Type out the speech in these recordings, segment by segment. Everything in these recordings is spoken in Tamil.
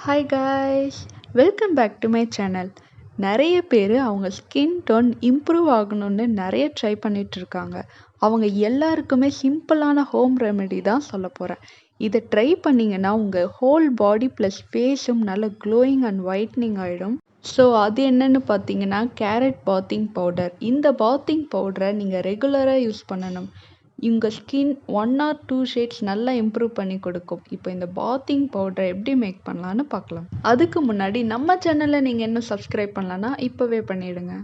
Hi guys, welcome back to my channel. நிறைய பேர் அவங்க ஸ்கின் டோன் இம்ப்ரூவ் ஆகணும்னு நிறைய ட்ரை பண்ணிட்டு இருக்காங்க. அவங்க எல்லாருக்குமே சிம்பிளான ஹோம் ரெமெடி தான் சொல்ல போகிறேன். இதை ட்ரை பண்ணிங்கன்னா உங்கள் ஹோல் பாடி ப்ளஸ் ஃபேஸும் நல்ல க்ளோயிங் அண்ட் ஒயிட்னிங் ஆகிடும். ஸோ அது என்னன்னு பார்த்தீங்கன்னா கேரட் பாத்திங் பவுடர். இந்த பாத்திங் பவுடரை நீங்கள் ரெகுலராக யூஸ் பண்ணணும். உங்கள் ஸ்கின் 1 or 2 ஷேட்ஸ் நல்லா இம்ப்ரூவ் பண்ணி கொடுக்கும். இப்போ இந்த பாத்திங் பவுடரை எப்படி மேக் பண்ணலான்னு பார்க்கலாம். அதுக்கு முன்னாடி நம்ம சேனலை நீங்கள் இன்னும் சப்ஸ்கிரைப் பண்ணலன்னா இப்போவே பண்ணிவிடுங்க.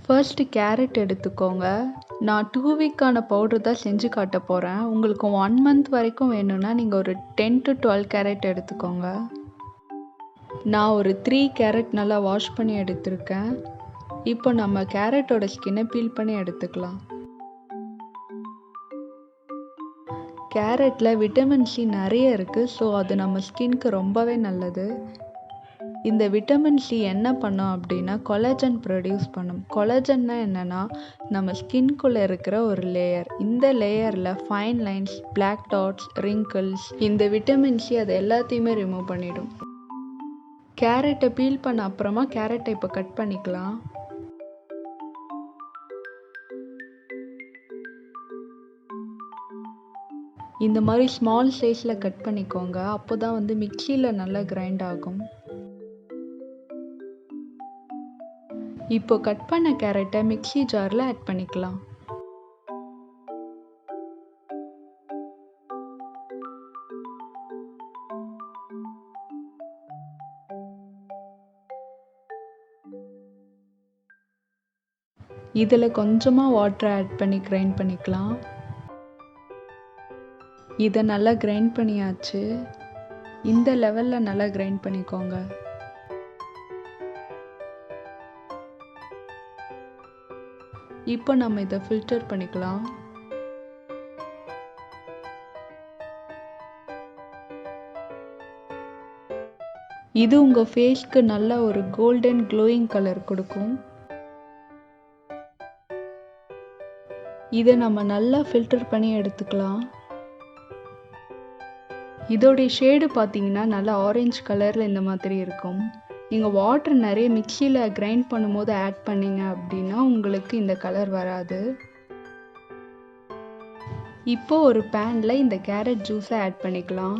ஃபர்ஸ்ட்டு கேரட் எடுத்துக்கோங்க. நான் 2 வீக்கான பவுடர் தான் செஞ்சு காட்ட போகிறேன். உங்களுக்கு 1 month வரைக்கும் வேணும்னா நீங்கள் ஒரு 10 to 12 கேரட் எடுத்துக்கோங்க. நான் ஒரு 3 கேரட் நல்லா வாஷ் பண்ணி எடுத்திருக்கேன். இப்போ நம்ம கேரட்டோட ஸ்கின்னை பீல் பண்ணி எடுத்துக்கலாம். கேரட்டில் விட்டமின் சி நிறைய இருக்குது. ஸோ அது நம்ம ஸ்கின்க்கு ரொம்பவே நல்லது. இந்த விட்டமின் சி என்ன பண்ணும் அப்படின்னா கொலாஜன் ப்ரொடியூஸ் பண்ணும். கொலாஜன்னா என்னென்னா நம்ம ஸ்கின்குள்ளே இருக்கிற ஒரு லேயர். இந்த லேயரில் fine lines, black dots, wrinkles, இந்த விட்டமின் சி அதை எல்லாத்தையுமே ரிமூவ் பண்ணிடும். கேரட்டை பீல் பண்ண அப்புறமா கேரட்டை இப்போ கட் பண்ணிக்கலாம். இந்த மாதிரி ஸ்மால் சைஸில் கட் பண்ணிக்கோங்க. அப்போ தான் மிக்சியில் நல்லா கிரைண்ட் ஆகும். இப்போ கட் பண்ண கேரட்டை மிக்சி ஜாரில் ஆட் பண்ணிக்கலாம். இதில் கொஞ்சமாக வாட்டர் ஆட் பண்ணி கிரைண்ட் பண்ணிக்கலாம். இதை நல்லா கிரைண்ட் பண்ணியாச்சு. இந்த லெவலில் நல்லா கிரைண்ட் பண்ணிக்கோங்க. இப்போ நம்ம இதை ஃபில்டர் பண்ணிக்கலாம். இது உங்கள் ஃபேஸ்க்கு நல்ல ஒரு கோல்டன் க்ளோயிங் கலர் கொடுக்கும். இதை நம்ம நல்லா ஃபில்டர் பண்ணி எடுத்துக்கலாம். இதோடைய ஷேடு பார்த்தீங்கன்னா நல்லா ஆரஞ்சு கலரில் இந்த மாதிரி இருக்கும். நீங்கள் வாட்டர் நிறைய மிக்சியில் கிரைண்ட் பண்ணும்போது ஆட் பண்ணிங்க அப்படின்னா உங்களுக்கு இந்த கலர் வராது. இப்போ ஒரு பேனில் இந்த கேரட் ஜூஸை ஆட் பண்ணிக்கலாம்.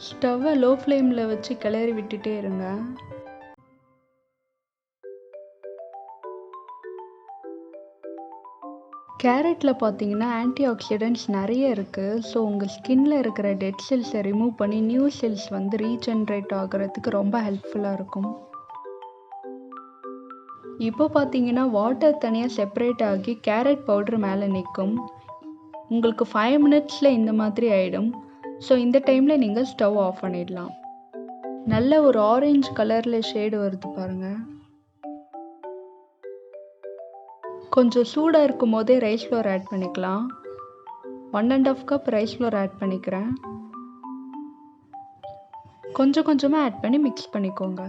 ஸ்டவ்வை லோ ஃப்ளேமில் வச்சு கிளறி விட்டுட்டே இருங்க. கேரட்டில் பார்த்தீங்கன்னா ஆன்டி ஆக்சிடென்ட்ஸ் நிறைய இருக்குது. ஸோ உங்கள் ஸ்கின்ல இருக்கிற டெட் செல்ஸை ரிமூவ் பண்ணி நியூ செல்ஸ் ரீஜென்ரேட் ஆகிறதுக்கு ரொம்ப ஹெல்ப்ஃபுல்லாக இருக்கும். இப்போ பார்த்தீங்கன்னா வாட்டர் தனியாக செப்பரேட் ஆகி கேரட் பவுடர் மேலே நிற்கும். உங்களுக்கு 5 minutesல இந்த மாதிரி ஆகிடும். ஸோ இந்த டைமில் நீங்கள் ஸ்டவ் ஆஃப் பண்ணிடலாம். நல்ல ஒரு ஆரஞ்சு கலரில் ஷேடு வருது பாருங்கள். கொஞ்சம் சூடாக இருக்கும் போதே ரைஸ் ஃப்ளோர் ஆட் பண்ணிக்கலாம். 1.5 கப் ரைஸ் ஃப்ளோர் ஆட் பண்ணிக்கிறேன். கொஞ்சம் கொஞ்சமாக ஆட் பண்ணி மிக்ஸ் பண்ணிக்கோங்க.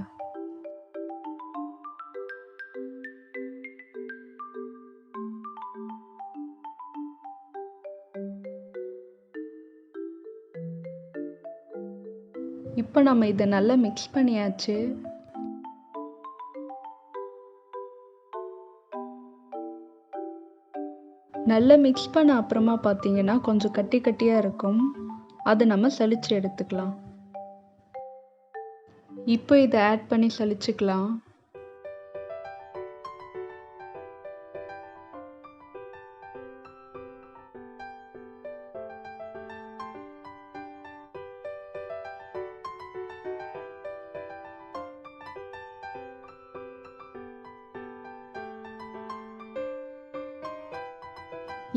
இப்போ நம்ம இதை நல்லா மிக்ஸ் பண்ணியாச்சு. நல்லா மிக்ஸ் பண்ண அப்புறமா பார்த்தீங்கன்னா கொஞ்சம் கட்டி கட்டியாக இருக்கும். அதை நம்ம சலிச்சு எடுத்துக்கலாம். இப்போ இதை ஆட் பண்ணி சலிச்சுக்கலாம்.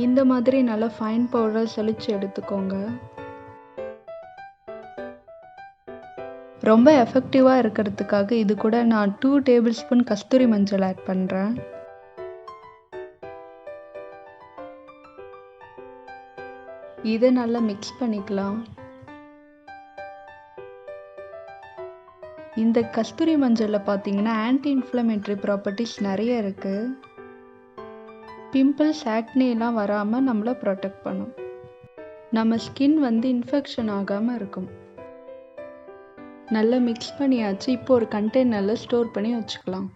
இந்த மாதிரி நல்லா ஃபைன் பவுடர் சலிச்சு எடுத்துக்கோங்க. ரொம்ப எஃபெக்டிவாக இருக்கிறதுக்காக இது கூட நான் 2 tablespoon கஸ்தூரி மஞ்சள் ஆட் பண்ணுறேன். இதை நல்லா மிக்ஸ் பண்ணிக்கலாம். இந்த கஸ்தூரி மஞ்சளில் பார்த்தீங்கன்னா ஆன்டி இன்ஃப்ளமேட்டரி ப்ராப்பர்ட்டிஸ் நிறைய இருக்குது. பிம்பிள்ஸ், ஆக்னேலாம் வராமல் நம்மளை ப்ரொடெக்ட் பண்ணும். நம்ம ஸ்கின் இன்ஃபெக்ஷன் ஆகாமல் இருக்கும். நல்லா மிக்ஸ் பண்ணியாச்சு. இப்போ ஒரு கண்டெய்னரில் ஸ்டோர் பண்ணி வச்சுக்கலாம்.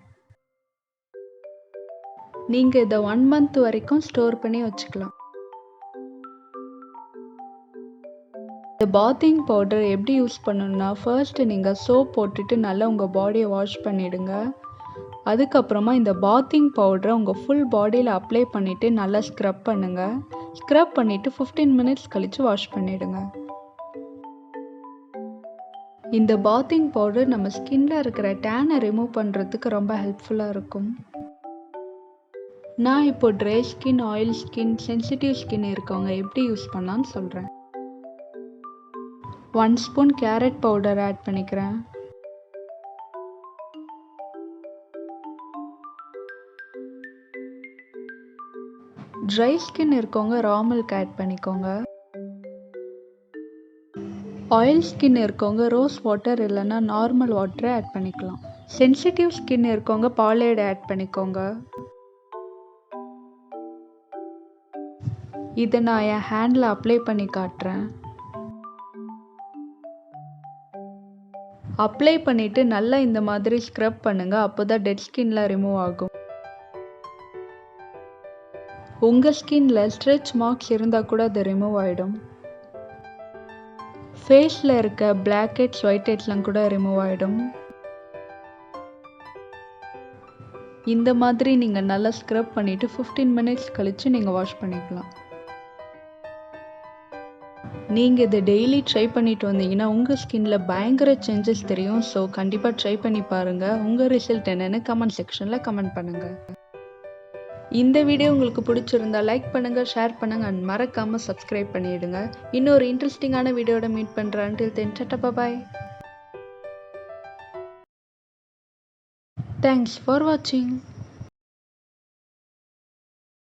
நீங்கள் இதை 1 month வரைக்கும் ஸ்டோர் பண்ணி வச்சுக்கலாம். இந்த பாத்திங் பவுடர் எப்படி யூஸ் பண்ணணும்னா, ஃபர்ஸ்ட் நீங்கள் சோப் போட்டுட்டு நல்லா உங்கள் பாடியை வாஷ் பண்ணிவிடுங்க. அதுக்கப்புறமா இந்த பாத்திங் பவுடரை உங்கள் ஃபுல் பாடியில் அப்ளை பண்ணிவிட்டு நல்லா ஸ்க்ரப் பண்ணுங்கள். ஸ்க்ரப் பண்ணிவிட்டு 15 minutes கழித்து வாஷ் பண்ணிவிடுங்க. இந்த பாத்திங் பவுடர் நம்ம ஸ்கின்ல இருக்கிற டேனை ரிமூவ் பண்ணுறதுக்கு ரொம்ப ஹெல்ப்ஃபுல்லாக இருக்கும். நான் இப்போ dry skin, oil skin, sensitive skin இருக்கவங்க எப்படி யூஸ் பண்ணலான்னு சொல்கிறேன். 1 spoon கேரட் பவுடர் ஆட் பண்ணிக்கிறேன். ட்ரை ஸ்கின் இருக்கவங்க ரா மில்க் ஆட் பண்ணிக்கோங்க. ஆயில் ஸ்கின் இருக்கவங்க ரோஸ் வாட்டர் இல்லைன்னா நார்மல் வாட்டரை ஆட் பண்ணிக்கலாம். சென்சிட்டிவ் ஸ்கின் இருக்கவங்க பாலேட் ஆட் பண்ணிக்கோங்க. இதை நான் என் ஹேண்டில் அப்ளை பண்ணி காட்டுறேன். அப்ளை பண்ணிவிட்டு நல்லா இந்த மாதிரி ஸ்க்ரப் பண்ணுங்கள். அப்போ தான் டெட் ஸ்கின்லாம் ரிமூவ் ஆகும். உங்கள் ஸ்கின்ல ஸ்ட்ரெச் மார்க்ஸ் இருந்தால் கூட அது ரிமூவ் ஆகிடும். ஃபேஸில் இருக்க பிளாக் ஹெட்ஸ், ஒயிட் ஹெட்ஸ்லாம் கூட ரிமூவ் ஆகிடும். இந்த மாதிரி நீங்கள் நல்லா ஸ்க்ரப் பண்ணிவிட்டு 15 minutes கழித்து நீங்கள் வாஷ் பண்ணிக்கலாம். நீங்கள் இதை டெய்லி ட்ரை பண்ணிட்டு வந்தீங்கன்னா உங்கள் ஸ்கின்ல பயங்கர சேஞ்சஸ் தெரியும். ஸோ கண்டிப்பாக ட்ரை பண்ணி பாருங்கள். உங்கள் ரிசல்ட் என்னன்னு கமெண்ட் செக்ஷனில் கமெண்ட் பண்ணுங்கள். இந்த வீடியோ உங்களுக்கு பிடிச்சிருந்தா லைக் பண்ணுங்கள், ஷேர் பண்ணுங்கள் அண்ட் மறக்காமல் சப்ஸ்கிரைப் பண்ணிவிடுங்க. இன்னொரு இன்ட்ரெஸ்டிங்கான வீடியோட மீட் பண்ணுறேன். Until then, Tata bye. Thanks for watching.